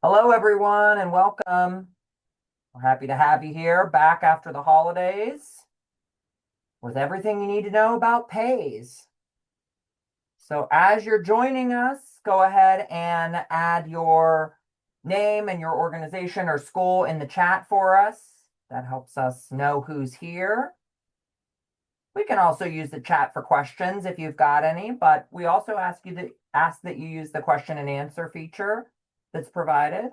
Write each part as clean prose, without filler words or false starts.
Hello, everyone, and welcome. We're happy to have you here back after the holidays with everything you need to know about pays. So, as you're joining us, go ahead and add your name and your organization or school in the chat for us. That helps us know who's here. We can also use the chat for questions if you've got any, but we also ask that you use the question and answer feature that's provided.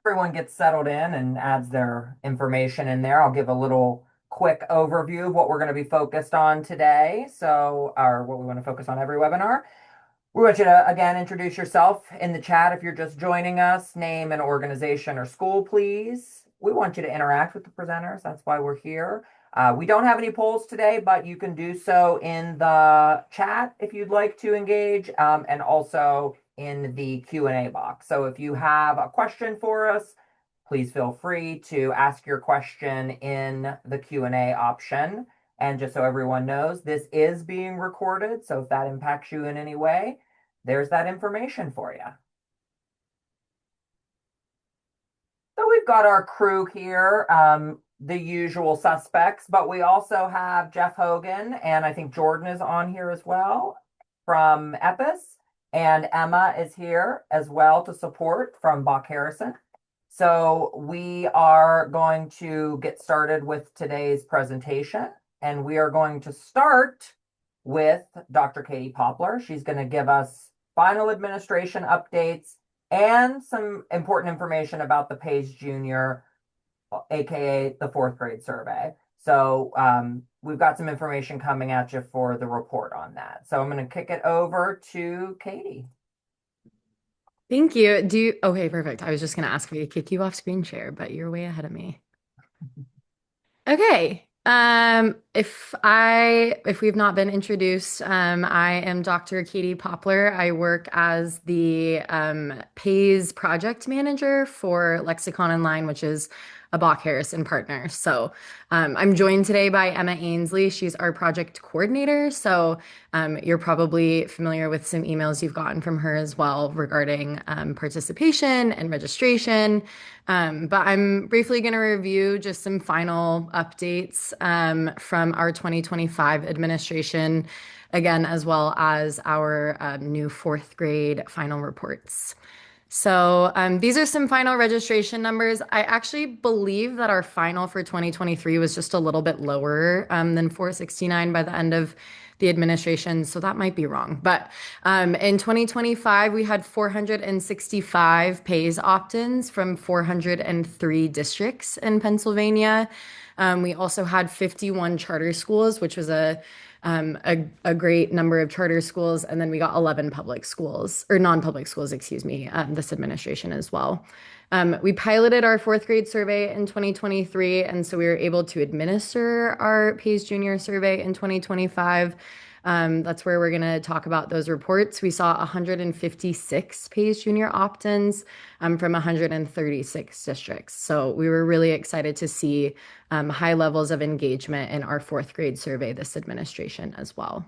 Everyone gets settled in and adds their information in there, I'll give a little quick overview of what we're going to be focused on today. Or what we want to focus on every webinar. We want you to, again, introduce yourself in the chat if you're just joining us, name and organization or school, please. We want you to interact with the presenters. That's why we're here. We don't have any polls today, but you can do so in the chat if you'd like to engage, and also in the Q&A box. So if you have a question for us, please feel free to ask your question in the Q&A option. And just so everyone knows, this is being recorded. So if that impacts you in any way, there's that information for you. So we've got our crew here, the usual suspects, but we also have Jeff Hogan, and I think Jordan is on here as well from EPIS, and Emma is here as well to support from Bach Harrison. So we are going to get started with today's presentation, and we are going to start with Dr. Katie Poplar. She's going to give us final administration updates and some important information about the Page Junior, aka the fourth grade survey. So we've got some information coming at you for the report on that. So I'm going to kick it over to Katie. Thank you. Okay, perfect. I was just going to ask if I could kick you off screen share, but you're way ahead of me. Okay. If we've not been introduced, I am Dr. Katie Poplar. I work as the PAYS project manager for Lexicon Online, which is a Bach Harrison partner. So I'm joined today by Emma Ainsley. She's our project coordinator. So you're probably familiar with some emails you've gotten from her as well regarding participation and registration. But I'm briefly going to review just some final updates from our 2025 administration, again, as well as our new fourth grade final reports. So these are some final registration numbers. I actually believe that our final for 2023 was just a little bit lower than 469 by the end of the administration, so that might be wrong. But in 2025, we had 465 PAYS opt-ins from 403 districts in Pennsylvania. We also had 51 charter schools, which was a great number of charter schools, and then we got 11 public schools or non-public schools, excuse me, this administration as well. We piloted our fourth grade survey in 2023, and so we were able to administer our PAYS Junior survey in 2025. That's where we're going to talk about those reports. We saw 156 PAYS Junior opt-ins from 136 districts. So we were really excited to see high levels of engagement in our fourth grade survey this administration as well.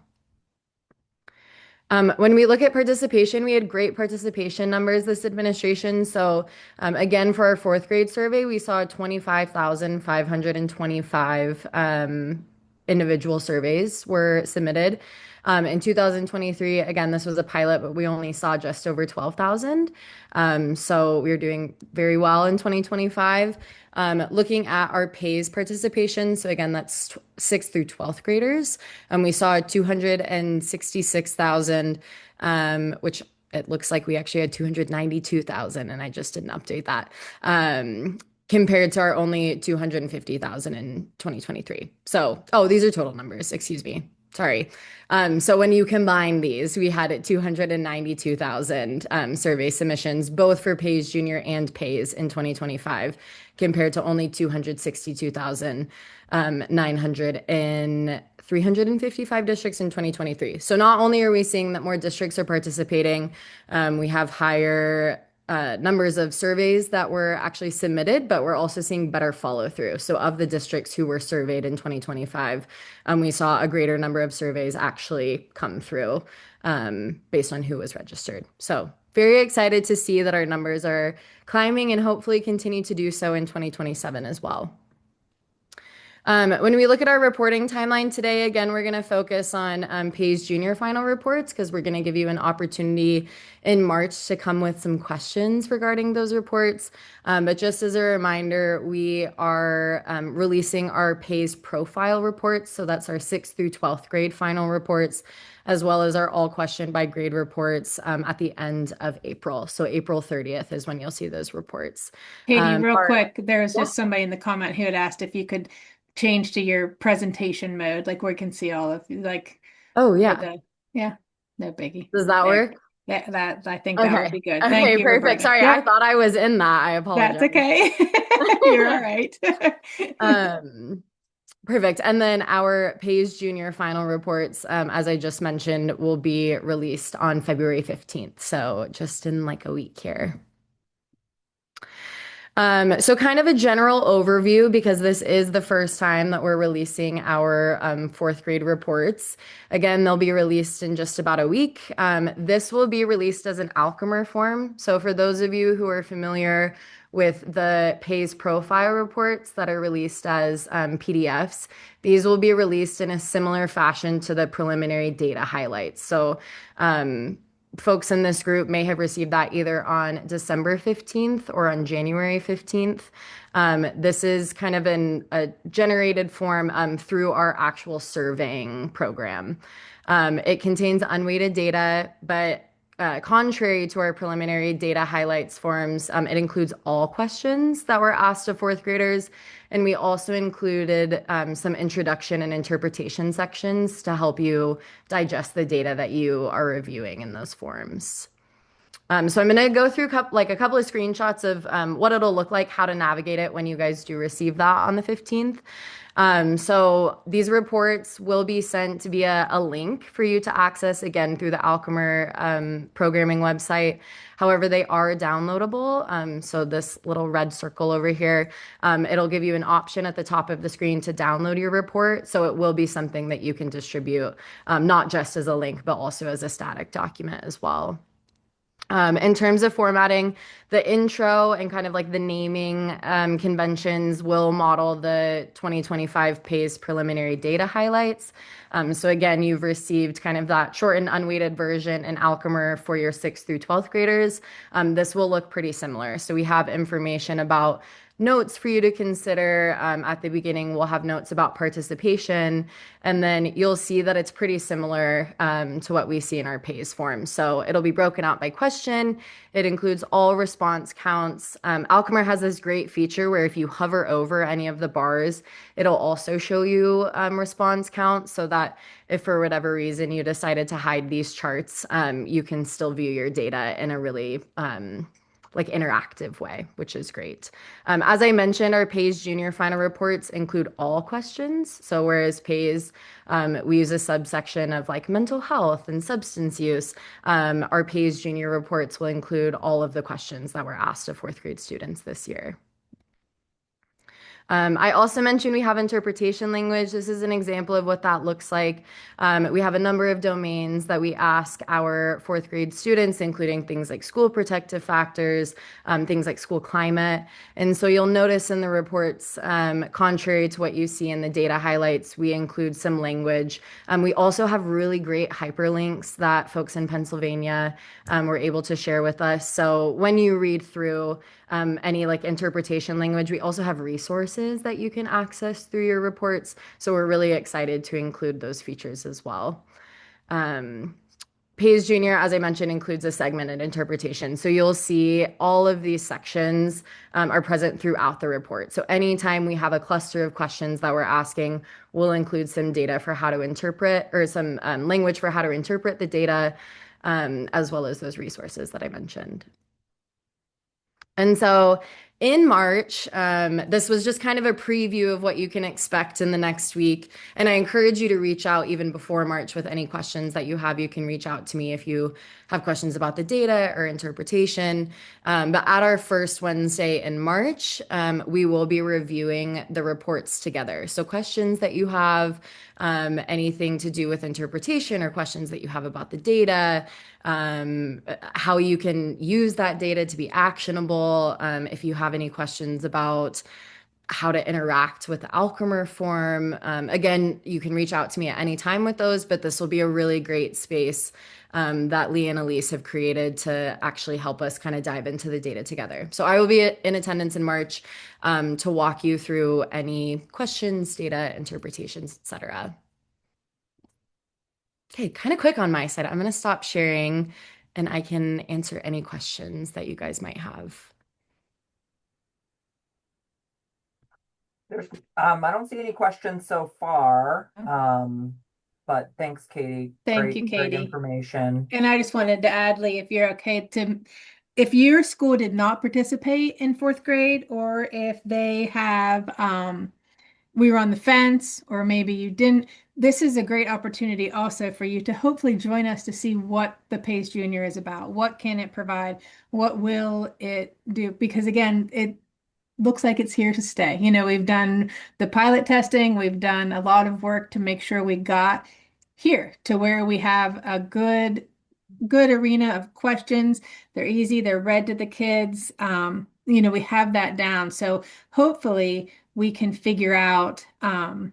When we look at participation, we had great participation numbers this administration. So again, for our fourth grade survey, we saw 25,525 individual surveys were submitted. In 2023, again, this was a pilot, but we only saw just over 12,000. So we were doing very well in 2025. Looking at our PAYS participation, so again, that's 6th through 12th graders, we saw 266,000, which it looks like we actually had 292,000, and I just didn't update that. Compared to our only 250,000 in 2023. So, these are total numbers, excuse me. Sorry. So when you combine these, we had 292,000 survey submissions, both for Pays Junior and Pays in 2025, compared to only 262,900 in 355 districts in 2023. So not only are we seeing that more districts are participating, we have higher numbers of surveys that were actually submitted, but we're also seeing better follow through. So, of the districts who were surveyed in 2025, we saw a greater number of surveys actually come through based on who was registered. So, very excited to see that our numbers are climbing and hopefully continue to do so in 2027 as well. When we look at our reporting timeline today, again, we're going to focus on Pays Junior final reports because we're going to give you an opportunity in March to come with some questions regarding those reports. But just as a reminder, we are releasing our Pays profile reports. So that's our 6th through 12th grade final reports, as well as our all question by grade reports at the end of April. So April 30th is when you'll see those reports. Katie, real Our, quick, there's yeah. just somebody in the comment who had asked if you could change to your presentation mode, like where we can see all of like Oh, for yeah. the yeah, no biggie. Does that There. work? That I think that would Okay. be good. Thank Okay, you, perfect. Roberta. Sorry, I Yep, thought I was in that. I that's apologize. okay. You're all right. Um, Perfect. And then our Pays Junior final reports, as I just mentioned, will be released on February 15th. So just in like a week here. So kind of a general overview because this is the first time that we're releasing our 4th grade reports. Again, they'll be released in just about a week. This will be released as an Alchemer form. So for those of you who are familiar with the PAYS profile reports that are released as PDFs, these will be released in a similar fashion to the preliminary data highlights. So folks in this group may have received that either on December 15th or on January 15th. This is kind of a generated form through our actual surveying program. It contains unweighted data, but contrary to our preliminary data highlights forms, it includes all questions that were asked of 4th graders. And we also included some introduction and interpretation sections to help you digest the data that you are reviewing in those forms. So I'm going to go through a couple of screenshots of what it'll look like, how to navigate it when you guys do receive that on the 15th. So these reports will be sent via a link for you to access again through the Alchemer programming website. However, they are downloadable. So this little red circle over here, it'll give you an option at the top of the screen to download your report. So it will be something that you can distribute, not just as a link, but also as a static document as well. In terms of formatting, the intro and kind of like the naming conventions will model the 2025 PAYS preliminary data highlights. So again, you've received kind of that shortened, unweighted version in Alchemer for your 6th through 12th graders. This will look pretty similar. So we have information about notes for you to consider. At the beginning, we'll have notes about participation, and then you'll see that it's pretty similar to what we see in our PAYS form. So it'll be broken out by question. It includes all response counts. Alchemer has this great feature where if you hover over any of the bars, it'll also show you response counts so that if for whatever reason you decided to hide these charts, you can still view your data in a really like interactive way, which is great. As I mentioned, our PAYS Junior final reports include all questions. So whereas PAYS, we use a subsection of like mental health and substance use, our PAYS Junior reports will include all of the questions that were asked of 4th grade students this year. I also mentioned we have interpretation language. This is an example of what that looks like. We have a number of domains that we ask our 4th grade students, including things like school protective factors, things like school climate. And so you'll notice in the reports, contrary to what you see in the data highlights, we include some language. We also have really great hyperlinks that folks in Pennsylvania were able to share with us. So when you read through any like interpretation language, we also have resources that you can access through your reports. So we're really excited to include those features as well. Pays Junior, as I mentioned, includes a segmented interpretation. So you'll see all of these sections are present throughout the report. So anytime we have a cluster of questions that we're asking, we'll include some data for how to interpret or some language for how to interpret the data, as well as those resources that I mentioned. And so in March, this was just kind of a preview of what you can expect in the next week. And I encourage you to reach out even before March with any questions that you have. You can reach out to me if you have questions about the data or interpretation. But at our first Wednesday in March, we will be reviewing the reports together. So questions that you have, anything to do with interpretation or questions that you have about the data, how you can use that data to be actionable. If you have any questions about how to interact with the Alchemer form, again, you can reach out to me at any time with those, but this will be a really great space that Lee and Elise have created to actually help us kind of dive into the data together. So I will be in attendance in March to walk you through any questions, data, interpretations, etc. Okay, kind of quick on my side. I'm going to stop sharing and I can answer any questions that you guys might have. I don't see any questions so far. But thanks, Katie. Thank you, Great Katie. information. And I just wanted to add, Lee, if you're okay to, if your school did not participate in fourth grade, or if they have, we were on the fence, or maybe you didn't, this is a great opportunity also for you to hopefully join us to see what the PACE Junior is about. What can it provide? What will it do? Because again, it looks like it's here to stay. You know, we've done the pilot testing, we've done a lot of work to make sure we got here to where we have a good arena of questions. They're easy, they're read to the kids. You know, we have that down. So hopefully we can figure out how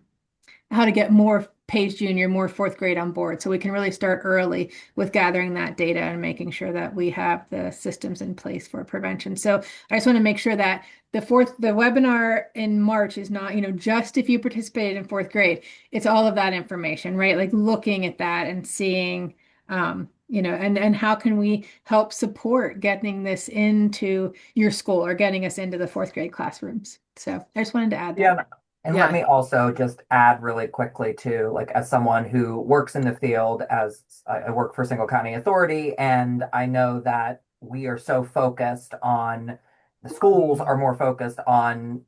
to get more Page Junior, more fourth grade on board. So we can really start early with gathering that data and making sure that we have the systems in place for prevention. So I just want to make sure that the webinar in March is not, you know, just if you participated in fourth grade. It's all of that information, right? Like looking at that and seeing, you know, and how can we help support getting this into your school or getting us into the fourth grade classrooms. So I just wanted to add that. Yeah. And let Yeah. me also just add really quickly too, like as someone who works in the field, as I work for Single County Authority, and I know that we are so focused on, the schools are more focused on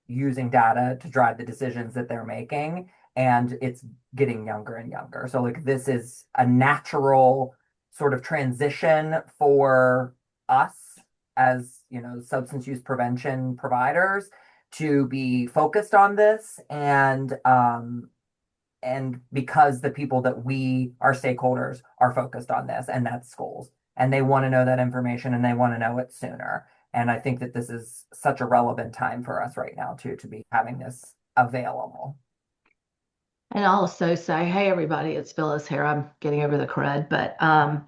using data to drive the decisions that they're making, and it's getting younger and younger. So like this is a natural sort of transition for us as, you know, substance use prevention providers to be focused on this, and because the people that we, our stakeholders, are focused on this, and that's schools, and they want to know that information and they want to know it sooner. And I think that this is such a relevant time for us right now too, to be having this available. And I'll also say, hey, everybody, it's Phyllis here. I'm getting over the crud, but I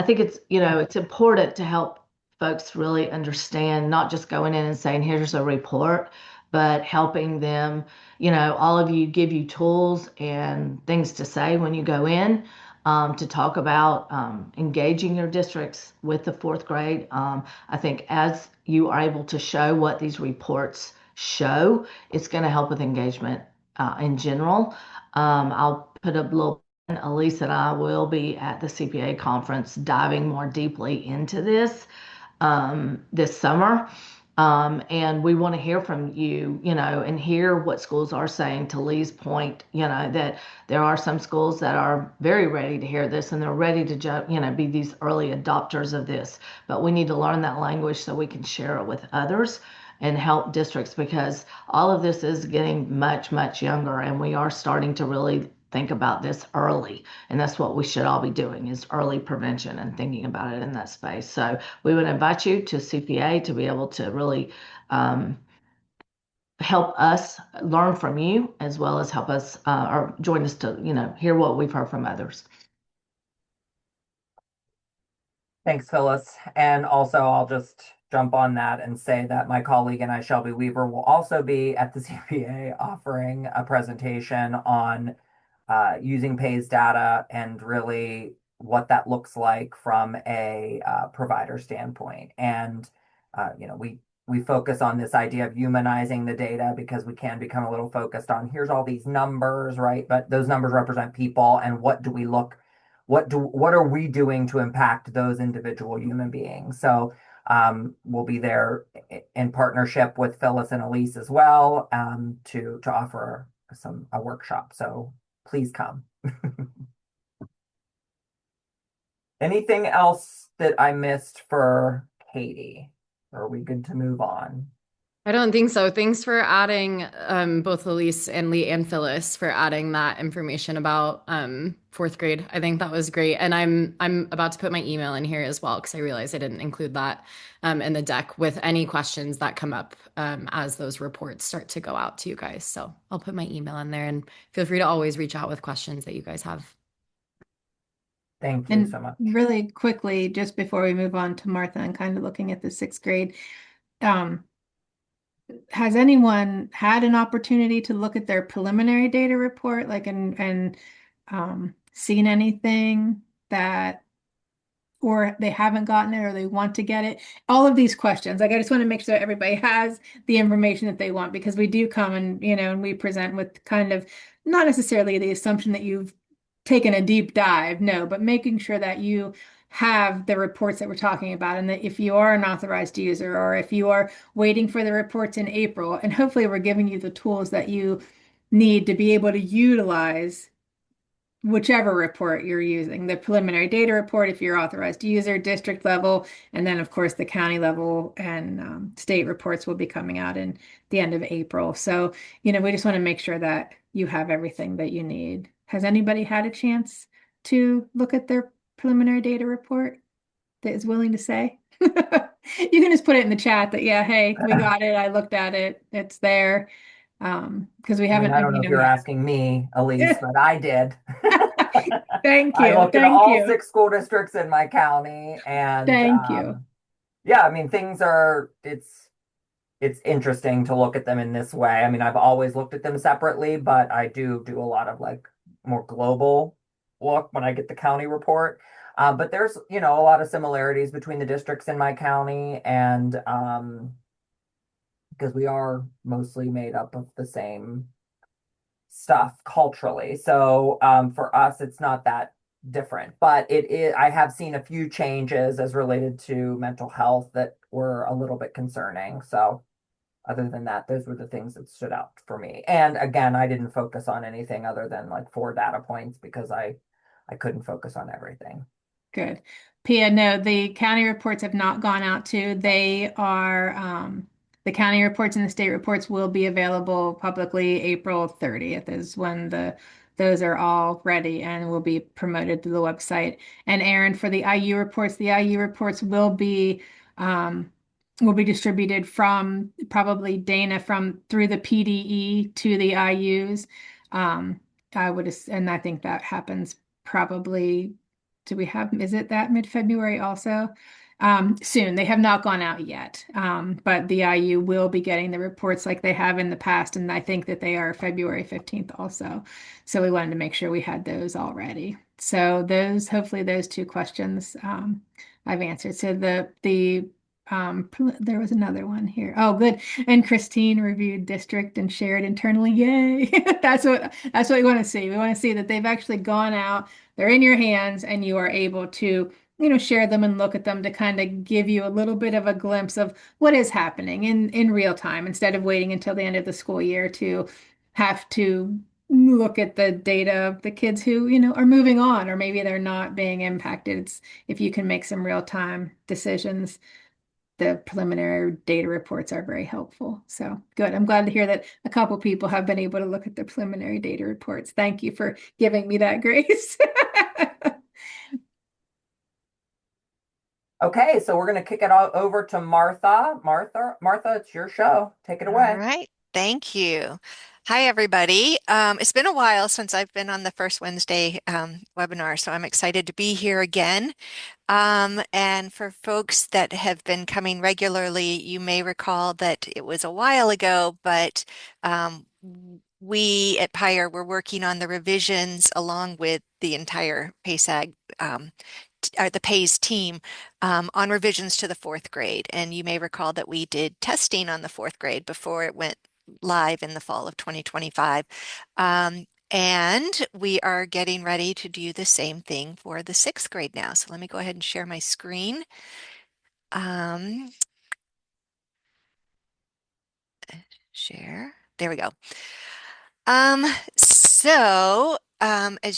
think it's, you know, it's important to help folks really understand, not just going in and saying, here's a report, but helping them, you know, all of you give you tools and things to say when you go in to talk about engaging your districts with the fourth grade. I think as you are able to show what these reports show, it's going to help with engagement in general. I'll put a little, Elise and I will be at the CPA conference diving more deeply into this summer. And we want to hear from you, you know, and hear what schools are saying. To Lee's point, you know, that there are some schools that are very ready to hear this and they're ready to, you know, be these early adopters of this. But we need to learn that language so we can share it with others and help districts, because all of this is getting much, much younger, and we are starting to really think about this early. And that's what we should all be doing, is early prevention and thinking about it in that space. So we would invite you to CPA to be able to really help us learn from you, as well as help us or join us to, you know, hear what we've heard from others. Thanks, Phyllis. And also, I'll just jump on that and say that my colleague and I, Shelby Weaver, will also be at the CPA offering a presentation on using PAYS data and really what that looks like from a provider standpoint. And we focus on this idea of humanizing the data because we can become a little focused on here's all these numbers, right? But those numbers represent people, and what are we doing to impact those individual human beings? So we'll be there in partnership with Phyllis and Elise as well, to offer a workshop. So please come. Anything else that I missed for Katie? Or are we good to move on? I don't think so. Thanks for adding both Elise and Lee and Phyllis for adding that information about fourth grade. I think that was great. And I'm about to put my email in here as well because I realized I didn't include that in the deck with any questions that come up as those reports start to go out to you guys. So I'll put my email in there and feel free to always reach out with questions that you guys have. Thank you And so much. really quickly, just before we move on to Martha and kind of looking at the sixth grade, um, has anyone had an opportunity to look at their preliminary data report, like and seen anything that or they haven't gotten it or they want to get it? All of these questions. Like I just want to make sure everybody has the information that they want because we do come and, and we present with kind of not necessarily the assumption that you've taken a deep dive, no, but making sure that you have the reports that we're talking about and that if you are an authorized user or if you are waiting for the reports in April, and hopefully we're giving you the tools that you need to be able to utilize whichever report you're using, the preliminary data report if you're authorized user, district level, and then of course the county level and state reports will be coming out in the end of April. So, we just want to make sure that you have everything that you need. Has anybody had a chance to look at their preliminary data report that is willing to say? You can just put it in the chat that, yeah, hey, we got it. I looked at it. It's there. Because we I mean, haven't, I don't know if you're asking me, Elise, but I did. Thank I you. looked at Thank all you. 6 school districts in my county, and Thank you. yeah, I mean, it's interesting to look at them in this way. I mean, I've always looked at them separately, but I do a lot of like more global look when I get the county report. But there's, a lot of similarities between the districts in my county, and because we are mostly made up of the same stuff culturally. So for us, it's not that different, but it is. I have seen a few changes as related to mental health that were a little bit concerning. So other than that, those were the things that stood out for me. And again, I didn't focus on anything other than like 4 data points because I couldn't focus on everything. Good. Pia, no, the county reports have not gone out to. The county reports and the state reports will be available publicly April 30th is when those are all ready and will be promoted to the website. And Aaron, for the IU reports will be distributed from probably Dana from through the PDE to the IUs. And I think that happens probably is it that mid-February also? Soon. They have not gone out yet. But the IU will be getting the reports like they have in the past. And I think that they are February 15th also. So we wanted to make sure we had those already. So hopefully those 2 questions I've answered. So there was another one here. Oh, good. And Christine reviewed district and shared internally. Yay. That's what we want to see. We want to see that they've actually gone out, they're in your hands, and you are able to, share them and look at them to kind of give you a little bit of a glimpse of what is happening in real time instead of waiting until the end of the school year to have to look at the data of the kids who, are moving on or maybe they're not being impacted. It's if you can make some real-time decisions, the preliminary data reports are very helpful. So good. I'm glad to hear that a couple people have been able to look at the preliminary data reports. Thank you for giving me that grace. Okay, so we're going to kick it all over to Martha. Martha, it's your show. Take it All away. right. Thank you. Hi, everybody. It's been a while since I've been on the first Wednesday webinar, so I'm excited to be here again. And for folks that have been coming regularly, you may recall that it was a while ago, but we at Pyre were working on the revisions along with the entire PASAG, the PAYS team, on revisions to the fourth grade. And you may recall that we did testing on the fourth grade before it went live in the fall of 2025. And we are getting ready to do the same thing for the sixth grade now. So let me go ahead and share my screen. Share. There we go. As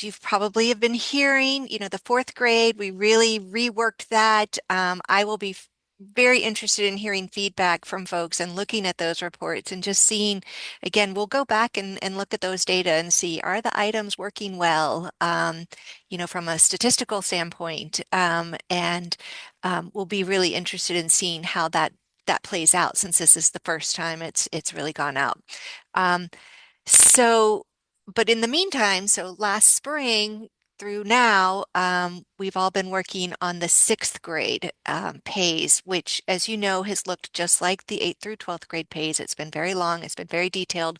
you've probably have been hearing, the fourth grade, we really reworked that. I will be very interested in hearing feedback from folks and looking at those reports and just seeing, again, we'll go back and look at those data and see, are the items working well, from a statistical standpoint? We'll be really interested in seeing how that plays out since this is the first time it's really gone out. Um, so, but in the meantime, so last spring through now, we've all been working on the sixth grade PAYS, which, as you know, has looked just like the 8th through 12th grade PAYS. It's been very long, it's been very detailed.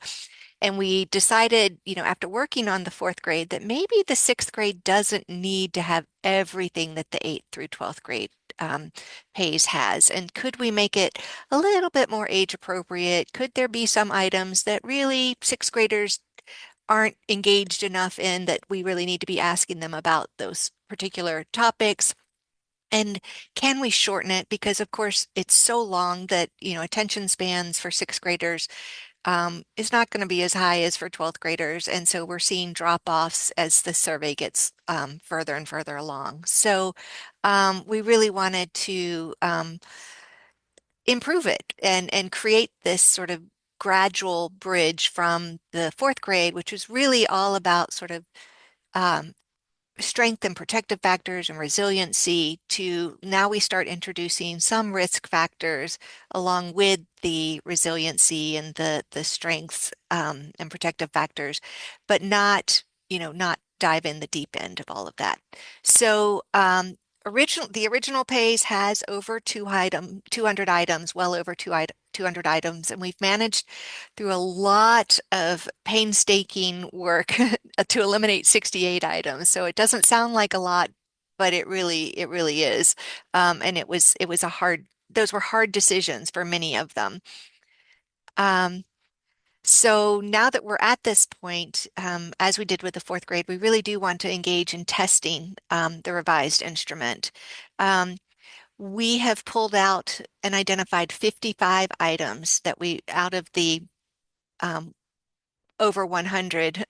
And we decided, after working on the fourth grade, that maybe the sixth grade doesn't need to have everything that the 8th through 12th grade PAYS has. And could we make it a little bit more age appropriate? Could there be some items that really sixth graders aren't engaged enough in that we really need to be asking them about those particular topics? And can we shorten it? Because of course it's so long that, attention spans for sixth graders is not going to be as high as for 12th graders. And so we're seeing drop-offs as the survey gets further and further along. So we really wanted to improve it and create this sort of gradual bridge from the fourth grade, which was really all about sort of um, strength and protective factors and resiliency, to now we start introducing some risk factors along with the resiliency and the strengths and protective factors, but not dive in the deep end of all of that. So the original PAYS has over 200 items, well over 200 items, and we've managed through a lot of painstaking work to eliminate 68 items. So it doesn't sound like a lot, but it really is. And those were hard decisions for many of them. Um, so now that we're at this point, as we did with the fourth grade, we really do want to engage in testing the revised instrument. We have pulled out and identified 55 items out of the um, over 100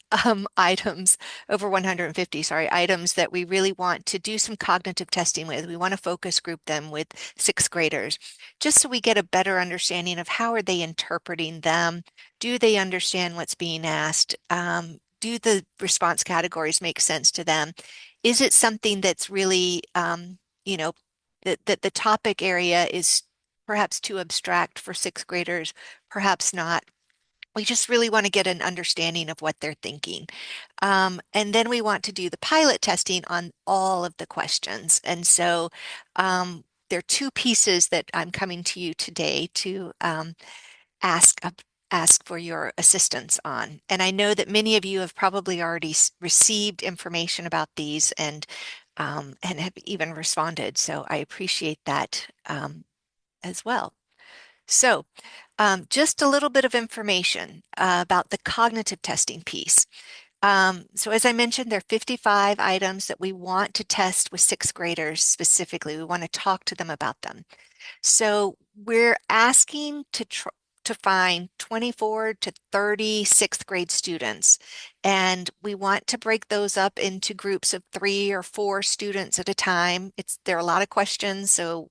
items, over 150, sorry, items that we really want to do some cognitive testing with. We want to focus group them with sixth graders, just so we get a better understanding of how are they interpreting them? Do they understand what's being asked? Do the response categories make sense to them? Is it something that's really, that the topic area is perhaps too abstract for sixth graders, perhaps not. We just really want to get an understanding of what they're thinking. And then we want to do the pilot testing on all of the questions. And so there are two pieces that I'm coming to you today to ask ask for your assistance on. And I know that many of you have probably already received information about these and have even responded. So I appreciate that as well. So just a little bit of information about the cognitive testing piece. So as I mentioned, there are 55 items that we want to test with sixth graders specifically. We want to talk to them about them. So we're asking to find 24 to 30 sixth grade students, and we want to break those up into groups of 3 or 4 students at a time. There are a lot of questions, so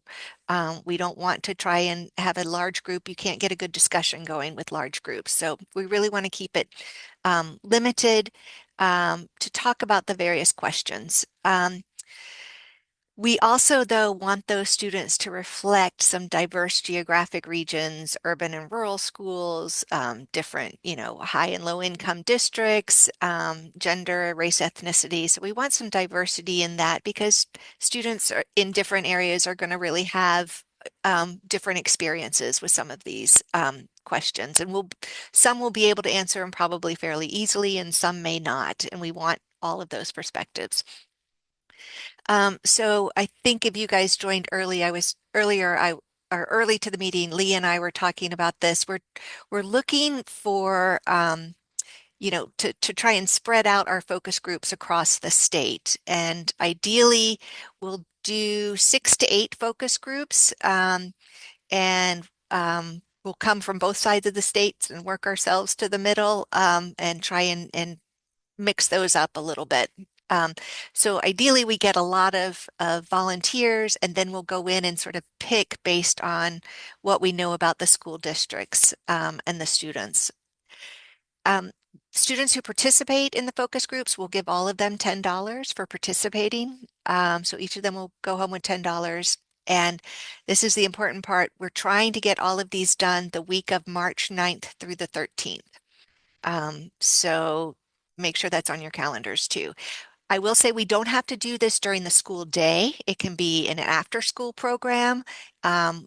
we don't want to try and have a large group. You can't get a good discussion going with large groups. So we really want to keep it limited to talk about the various questions. We also, though, want those students to reflect some diverse geographic regions, urban and rural schools, different, high and low income districts, gender, race, ethnicity. So we want some diversity in that because students in different areas are going to really have different experiences with some of these questions, and some will be able to answer them probably fairly easily, and some may not, and we want all of those perspectives. So I think if you guys joined early, I was earlier, I or early to the meeting, Lee and I were talking about this. We're looking for to try and spread out our focus groups across the state. And ideally, we'll do 6 to 8 focus groups, and we'll come from both sides of the states and work ourselves to the middle, and try and mix those up a little bit. Um, so ideally, we get a lot of volunteers, and then we'll go in and sort of pick based on what we know about the school districts, and the students. Um, Students who participate in the focus groups will give all of them $10 for participating. So each of them will go home with $10. And this is the important part. We're trying to get all of these done the week of March 9th through the 13th. So make sure that's on your calendars too. I will say we don't have to do this during the school day. It can be an after-school program.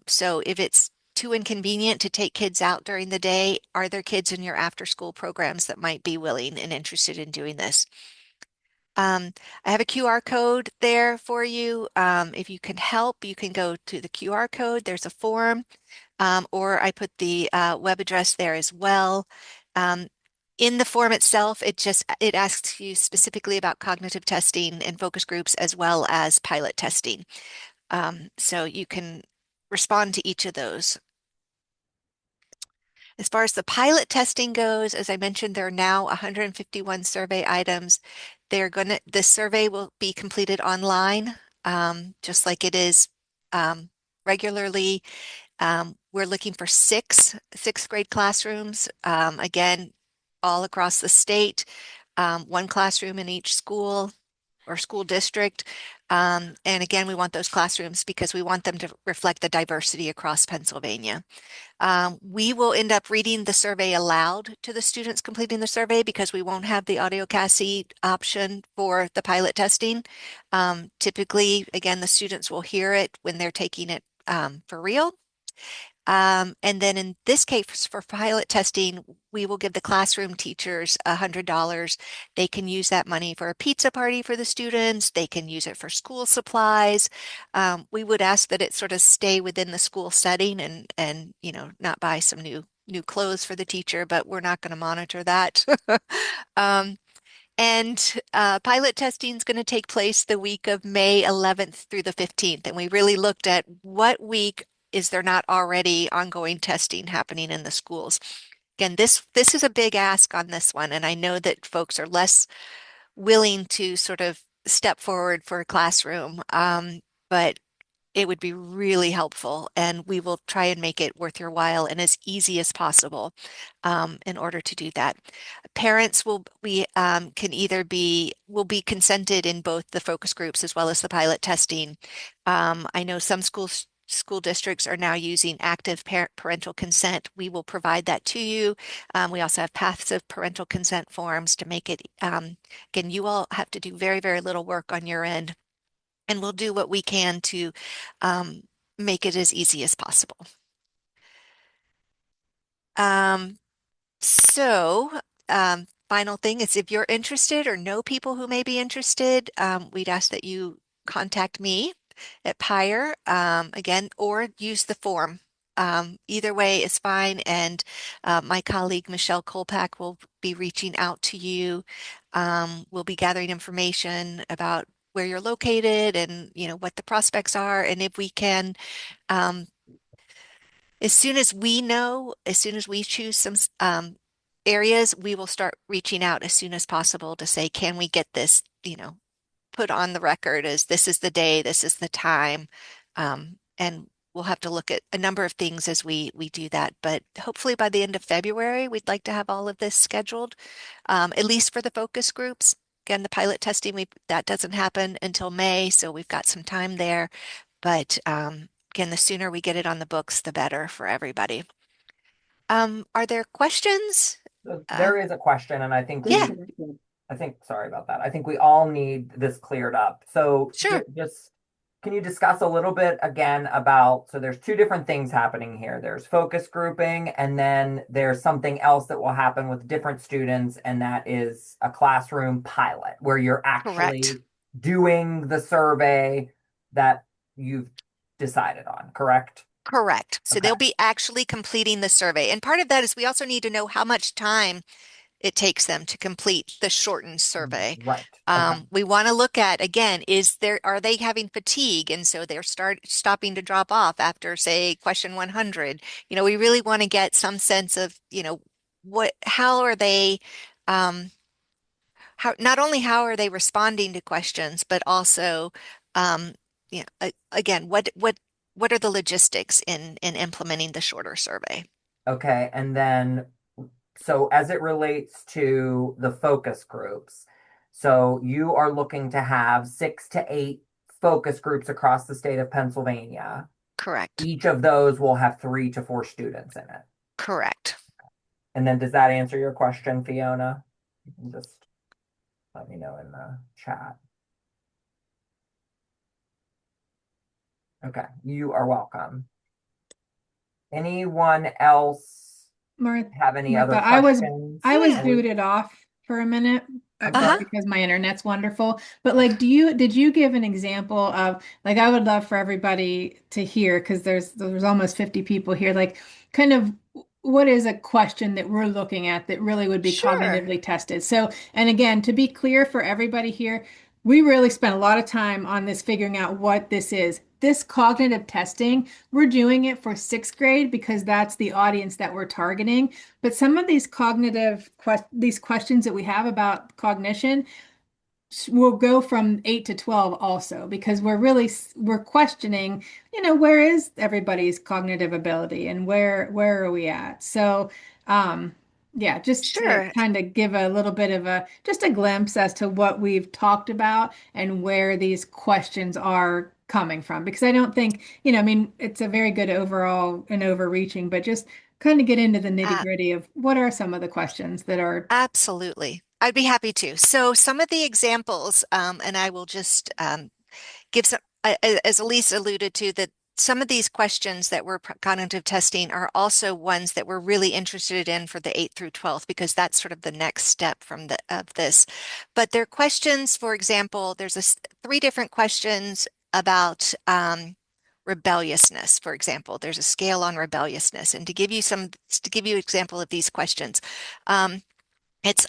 So if it's too inconvenient to take kids out during the day, are there kids in your after-school programs that might be willing and interested in doing this? I have a QR code there for you. If you can help, you can go to the QR code. There's a form, or I put the web address there as well. In the form itself, it asks you specifically about cognitive testing and focus groups as well as pilot testing. So you can respond to each of those. As far as the pilot testing goes, as I mentioned, there are now 151 survey items. This survey will be completed online, just like it is regularly. We're looking for sixth grade classrooms, again, all across the state, one classroom in each school or school district. And again, we want those classrooms because we want them to reflect the diversity across Pennsylvania. We will end up reading the survey aloud to the students completing the survey because we won't have the audio cassette option for the pilot testing. Typically, again, the students will hear it when they're taking it for real. And then in this case, for pilot testing, we will give the classroom teachers $100. They can use that money for a pizza party for the students. They can use it for school supplies. We would ask that it sort of stay within the school setting and not buy some new clothes for the teacher, but we're not going to monitor that. Um, and pilot testing is going to take place the week of May 11th through the 15th. And we really looked at what week is there not already ongoing testing happening in the schools. Again, this is a big ask on this one, and I know that folks are less willing to sort of step forward for a classroom, but it would be really helpful, and we will try and make it worth your while and as easy as possible, in order to do that. Parents will be consented in both the focus groups as well as the pilot testing. I know some school districts are now using active parental consent. We will provide that to you. We also have passive parental consent forms to make it, again, you all have to do very, very little work on your end, and we'll do what we can to um, make it as easy as possible. Um, so, final thing is if you're interested or know people who may be interested, we'd ask that you contact me at Pyre, again, or use the form. Either way is fine, and my colleague Michelle Kolpak will be reaching out to you. We'll be gathering information about where you're located and what the prospects are, and if we can, um, as soon as we know, as soon as we choose some areas, we will start reaching out as soon as possible to say, can we get this, put on the record as this is the day, this is the time. And we'll have to look at a number of things as we do that. But hopefully by the end of February, we'd like to have all of this scheduled, at least for the focus groups. Again, the pilot testing, that doesn't happen until May, so we've got some time there. But again, the sooner we get it on the books, the better for everybody. Are there questions? There is a question, and Yeah, sorry about that. I think we all need this cleared up. So sure. just can you discuss a little bit again about, so there's two different things happening here. There's focus grouping, and then there's something else that will happen with different students, and that is a classroom pilot where you're Correct. actually doing the survey that you've decided on, correct? Correct. So Okay. they'll be actually completing the survey. And part of that is we also need to know how much time it takes them to complete the shortened survey. Right. Okay. We want to look at, again, are they having fatigue? And so they're stopping to drop off after, say, question 100. We really want to get some sense of, how are they, um, not only how are they responding to questions, but also, um, again, what are the logistics in implementing the shorter survey? Okay. And then, so as it relates to the focus groups, so you are looking to have 6 to 8 focus groups across the state of Pennsylvania. Correct. Each of those will have 3 to 4 students in it. Correct. And then does that answer your question, Fiona? You can just let me know in the chat. Okay, you are welcome. Anyone else Martha, have any other Martha, questions? I was Yeah. booted off for a minute, just Okay. because my internet's wonderful. But like, did you give an example of, like, I would love for everybody to hear, because there's almost 50 people here, like, kind of what is a question that we're looking at that really would be Sure. cognitively tested? So, and again, to be clear for everybody here, we really spent a lot of time on this, figuring out what this is. This cognitive testing, we're doing it for sixth grade because that's the audience that we're targeting. But some of these these questions that we have about cognition will go from 8 to 12 also, because we're questioning, where is everybody's cognitive ability and where are we at? So, um, yeah, just to Sure. kind of give a little bit of just a glimpse as to what we've talked about and where these questions are coming from. Because I don't think, I mean, it's a very good overall and overreaching, but just kind of get into the nitty Uh, gritty of what are some of the questions that are. Absolutely. I'd be happy to. So some of the examples, and I will just give some, as Elise alluded to, that some of these questions that we're cognitive testing are also ones that we're really interested in for the 8th through 12th, because that's sort of the next step of this. But there are questions, for example, there's 3 different questions about rebelliousness, for example. There's a scale on rebelliousness. And to give you an example of these questions, um,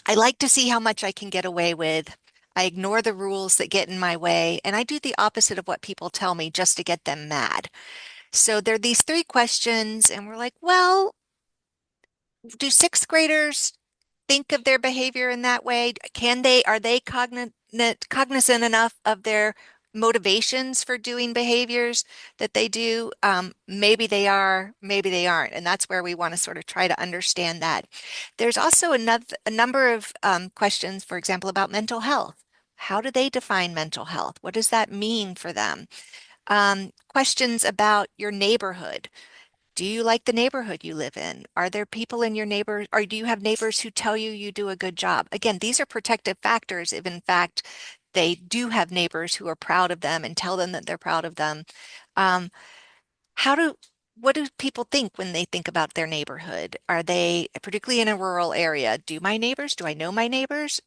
I like to see how much I can get away with. I ignore the rules that get in my way, and I do the opposite of what people tell me just to get them mad. So there are these 3 questions, and we're like, well, do sixth graders think of their behavior in that way? Are they cognizant enough of their motivations for doing behaviors that they do? Maybe they are, maybe they aren't. And that's where we want to sort of try to understand that. There's also a number of questions, for example, about mental health. How do they define mental health? What does that mean for them? Questions about your neighborhood. Do you like the neighborhood you live in? Are there people in your neighbor, or do you have neighbors who tell you you do a good job? Again, these are protective factors if in fact they do have neighbors who are proud of them and tell them that they're proud of them. Um, how do what do people think when they think about their neighborhood? Are they, particularly in a rural area, do I know my neighbors?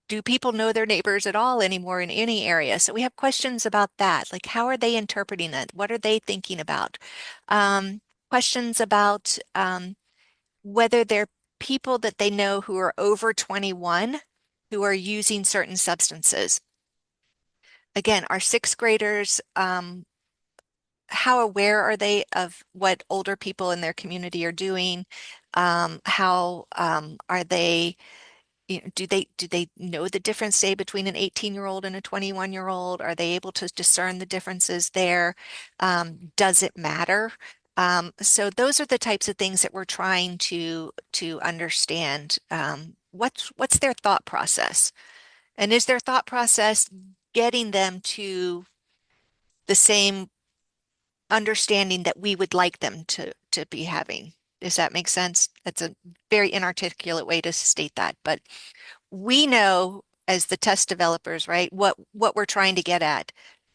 Do people know their neighbors at all anymore in any area? So we have questions about that. Like, how are they interpreting it? What are they thinking about? Um, Questions about whether they're people that they know who are over 21 who are using certain substances. Again, our sixth graders, how aware are they of what older people in their community are doing? How are they? Do they know the difference, say, between an 18-year-old and a 21-year-old? Are they able to discern the differences there? Does it matter? So those are the types of things that we're trying to understand. What's their thought process? And is their thought process getting them to the same understanding that we would like them to be having? Does that make sense? That's a very inarticulate way to state that, but we know as the test developers, right, what we're trying to get at.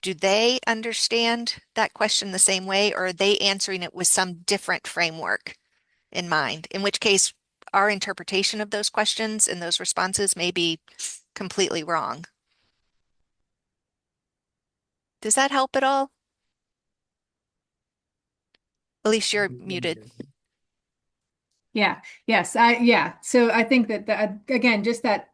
do they understand that question the same way, or are they answering it with some different framework in mind? In which case, our interpretation of those questions and those responses may be completely wrong. Does that help at all? Elise, you're muted. Yeah. Yes. Yeah. So I think that again, just that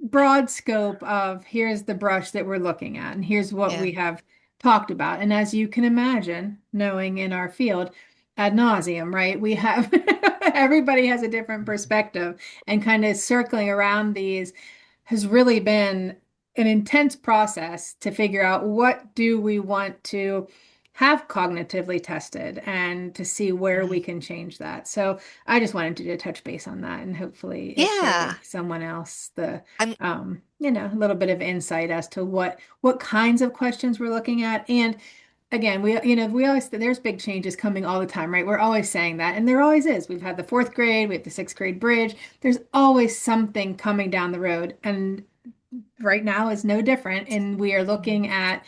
broad scope of here's the brush that we're looking at, and here's what Yeah. we have talked about. And as you can imagine, knowing in our field ad nauseum, right? We have everybody has a different perspective, and kind of circling around these has really been an intense process to figure out what do we want to have cognitively tested and to see where we Mhm. can change that. So I just wanted to touch base on that, and hopefully it gave Yeah. someone else the I'm a little bit of insight as to what kinds of questions we're looking at. And again, we always there's big changes coming all the time, right? We're always saying that, and there always is. We've had the fourth grade, we have the sixth grade bridge. There's always something coming down the road, and right now is no different. And we are looking at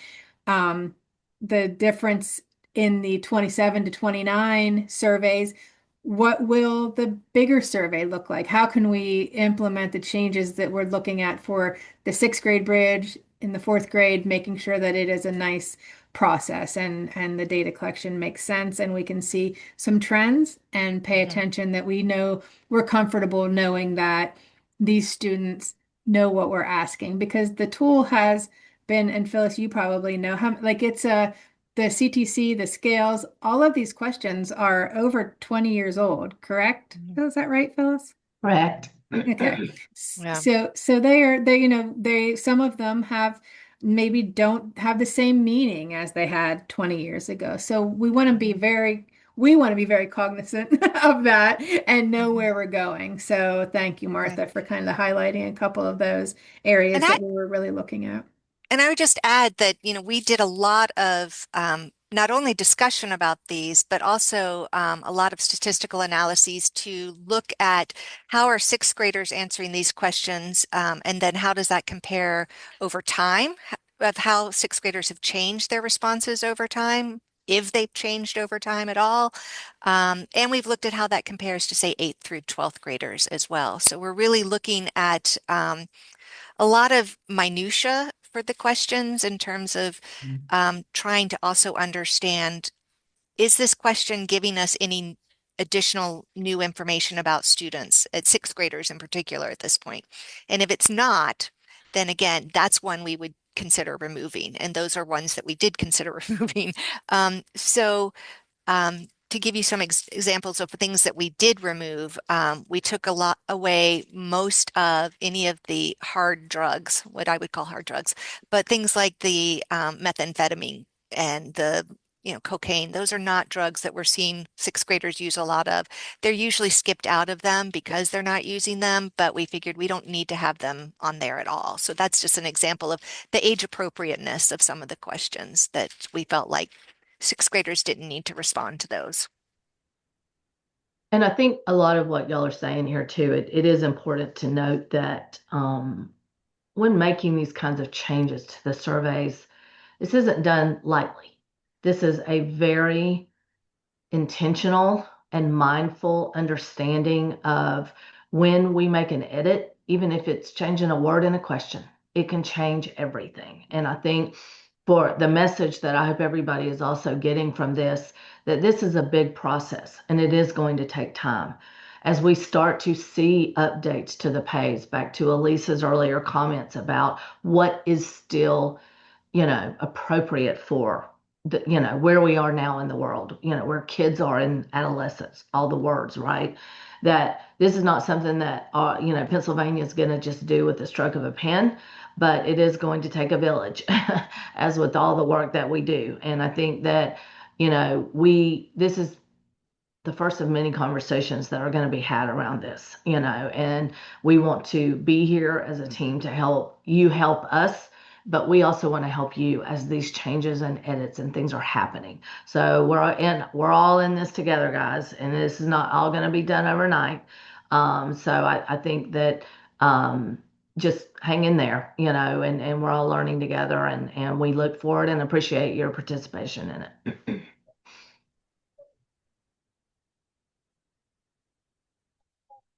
um, the difference in the 27 to 29 surveys. What will the bigger survey look like? How can we implement the changes that we're looking at for the sixth grade bridge in the fourth grade, making sure that it is a nice process and the data collection makes sense and we can see some trends and pay Mhm. attention, that we know we're comfortable knowing that these students know what we're asking, because the tool has been, and Phyllis, you probably know how, like it's the CTC, the scales, all of these questions are over 20 years old, correct? Mhm. Is that right, Phyllis? Correct. Okay. Yeah. So they some of them have maybe don't have the same meaning as they had 20 years ago. So Mhm. we want to be very cognizant of that and know Mhm. where we're going. So thank you, Yeah. Martha, for kind of highlighting a couple of those And areas I that we were really looking at. And I would just add that, we did a lot of not only discussion about these, but also a lot of statistical analyses to look at how are sixth graders answering these questions, and then how does that compare over time, of how sixth graders have changed their responses over time, if they've changed over time at all. And we've looked at how that compares to, say, 8th through 12th graders as well. So we're really looking at a lot of minutia for the questions in terms of trying to also understand, is this question giving us any additional new information about students, at sixth graders in particular at this point? And if it's not, then again, that's one we would consider removing. And those are ones that we did consider removing. To give you some examples of things that we did remove, we took a lot away, most of any of the hard drugs, what I would call hard drugs, but things like the methamphetamine and the cocaine. Those are not drugs that we're seeing sixth graders use a lot of. They're usually skipped out of them because they're not using them, but we figured we don't need to have them on there at all. So that's just an example of the age appropriateness of some of the questions that we felt like sixth graders didn't need to respond to those. And I think a lot of what y'all are saying here too, it is important to note that when making these kinds of changes to the surveys, this isn't done lightly. This is a very intentional and mindful understanding of when we make an edit, even if it's changing a word in a question, it can change everything. And I think for the message that I hope everybody is also getting from this, that this is a big process and it is going to take time. As we start to see updates to the page, back to Elisa's earlier comments about what is still appropriate for where we are now in the world, where kids are in adolescence, all the words, right? That this is not something that, Pennsylvania is going to just do with the stroke of a pen, but it is going to take a village, as with all the work that we do. And I think that, this is the first of many conversations that are going to be had around this, and we want to be here as a team to help you help us, but we also want to help you as these changes and edits and things are happening. So we're all in this together, guys, and this is not all going to be done overnight. So I think that just hang in there, and we're all learning together, and we look forward and appreciate your participation in it.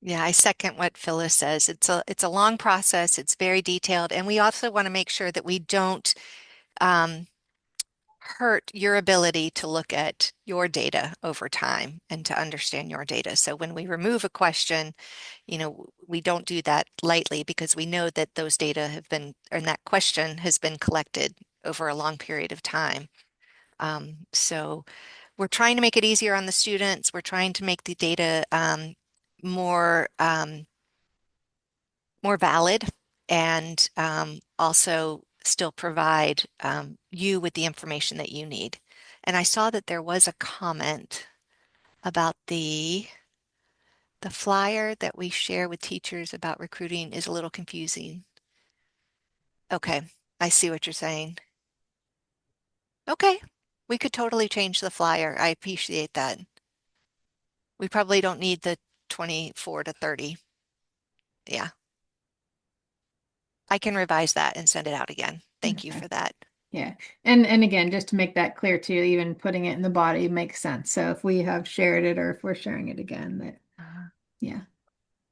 Yeah, I second what Phyllis says. It's a long process. It's very detailed, and we also want to make sure that we don't um, hurt your ability to look at your data over time and to understand your data. So when we remove a question, we don't do that lightly because we know that those data have been, and that question has been collected over a long period of time. So we're trying to make it easier on the students. We're trying to make the data more more valid and also still provide you with the information that you need. And I saw that there was a comment about the flyer that we share with teachers about recruiting is a little confusing. Okay, I see what you're saying. Okay, we could totally change the flyer. I appreciate that. We probably don't need the 24 to 30. Yeah, I can revise that and send it out again. Thank you Okay. for that. Yeah. And again, just to make that clear too, even putting it in the body makes sense. So if we have shared it or if we're sharing it again, that yeah.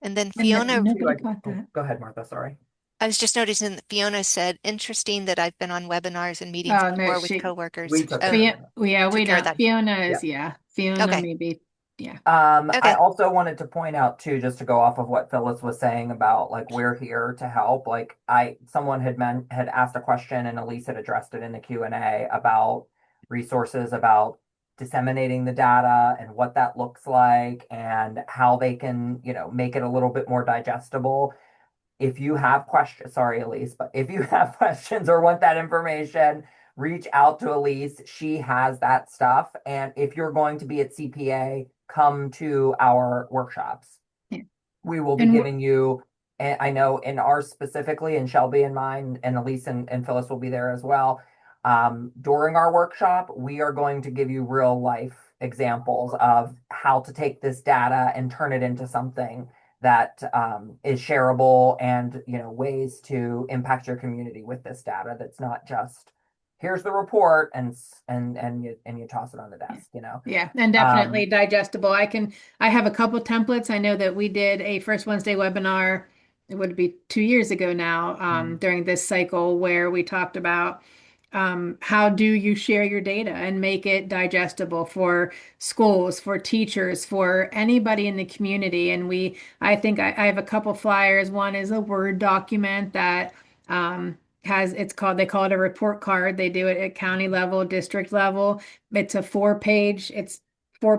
And then And that Fiona, nobody caught that. Go ahead, Martha. Sorry. I was just noticing that Fiona said, interesting that I've been on webinars and meetings Oh no, before with coworkers. We took Oh, care of Yeah, took we care of don't. that. Fiona is, that. yeah. Fiona Okay. maybe, yeah. I Okay. also wanted to point out too, just to go off of what Phyllis was saying about like we're here to help. Like someone had asked a question and Elise had addressed it in the Q&A about resources about disseminating the data and what that looks like and how they can, make it a little bit more digestible. If you have questions, sorry, Elise, but if you have questions or want that information, reach out to Elise. She has that stuff. And if you're going to be at CPA, come to our workshops. Yeah. We will be And giving you, and I know in ours specifically, and Shelby and mine, and Elise and Phyllis will be there as well. During our workshop, we are going to give you real life examples of how to take this data and turn it into something that is shareable and ways to impact your community with this data that's not just here's the report and you toss it on the yeah. desk. Yeah, and definitely digestible. I have a couple templates. I know that we did a First Wednesday webinar, it would be 2 years ago now, during this cycle where we talked about how do you share your data and make it digestible for schools, for teachers, for anybody in the community. And I think I have a couple flyers. One is a Word document that they call it a report card. They do it at county level, district level. It's 4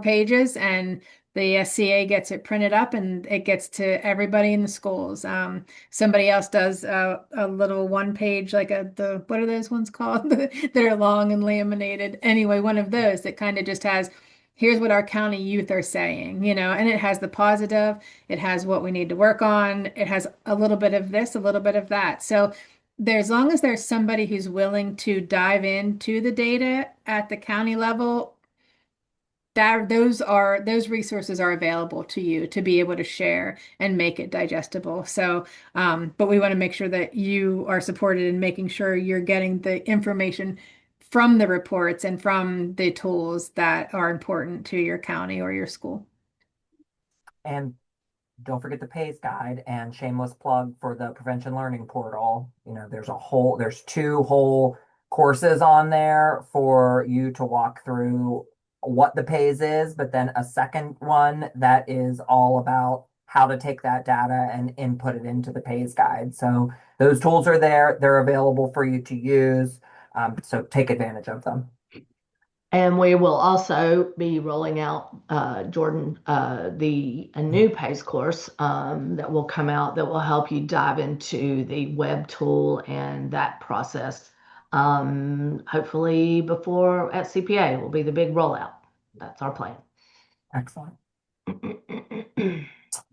pages, and the SCA gets it printed up and it gets to everybody in the schools. Somebody else does a little 1 page, like what are those ones called? that are long and laminated. Anyway, one of those that kind of just has, here's what our county youth are saying, and it has the positive, it has what we need to work on, it has a little bit of this, a little bit of that. So as long as there's somebody who's willing to dive into the data at the county level, those resources are available to you to be able to share and make it digestible. So, but we want to make sure that you are supported in making sure you're getting the information from the reports and from the tools that are important to your county or your school. And don't forget the PACE guide and shameless plug for the prevention learning portal. There's two whole courses on there for you to walk through what the PACE is, but then a second one that is all about how to take that data and input it into the PACE guide. So those tools are there. They're available for you to use. So take advantage of them. And we will also be rolling out, Jordan, a new PACE course that will come out that will help you dive into the web tool and that process. Hopefully before at CPA will be the big rollout. That's our plan. Excellent.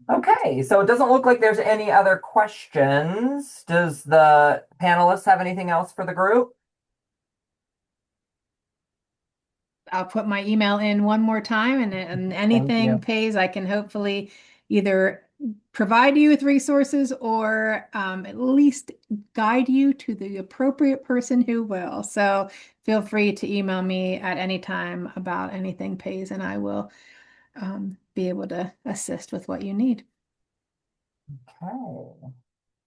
Okay, so it doesn't look like there's any other questions. Does the panelists have anything else for the group? I'll put my email in one more time, and Thank anything you. pays, I can hopefully either provide you with resources or at least guide you to the appropriate person who will. So feel free to email me at any time about anything pays, and I will be able to assist with what you need. Okay.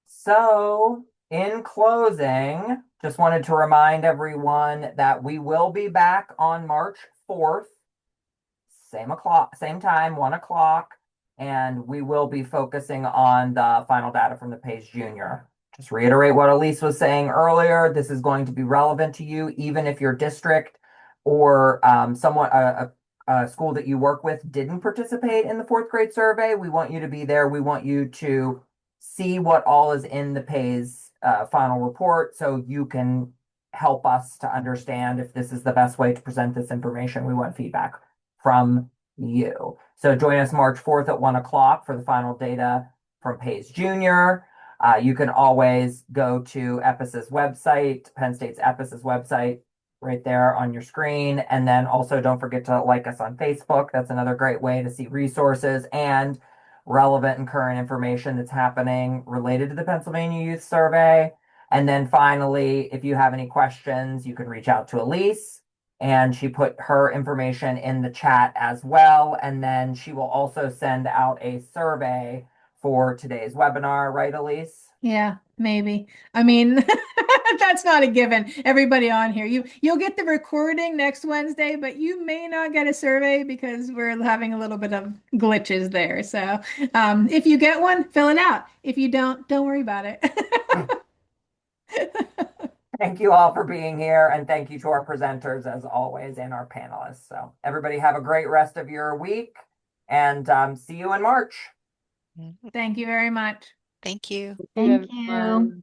So, in closing, just wanted to remind everyone that we will be back on March 4th, same time, 1 o'clock, and we will be focusing on the final data from the Page Junior. Just reiterate what Elise was saying earlier. This is going to be relevant to you, even if your district or a school that you work with didn't participate in the fourth grade survey. We want you to be there. We want you to see what all is in the PAYS final report so you can help us to understand if this is the best way to present this information. We want feedback from you. So join us March 4th at 1 o'clock for the final data from PAYS Junior. You can always go to EPIS's website, Penn State's EPIS's website, right there on your screen. And then also don't forget to like us on Facebook. That's another great way to see resources and relevant and current information that's happening related to the Pennsylvania Youth Survey. And then finally, if you have any questions, you can reach out to Elise, and she put her information in the chat as well. And then she will also send out a survey for today's webinar, right, Elise? Yeah, maybe. I mean, that's not a given. Everybody on here, you'll get the recording next Wednesday, but you may not get a survey because we're having a little bit of glitches there. So, if you get one, fill it out. If you don't worry about it. Thank you all for being here, and thank you to our presenters as always and our panelists. So everybody have a great rest of your week, and see you in March. Mhm. Thank you very much. Thank you. Thank you.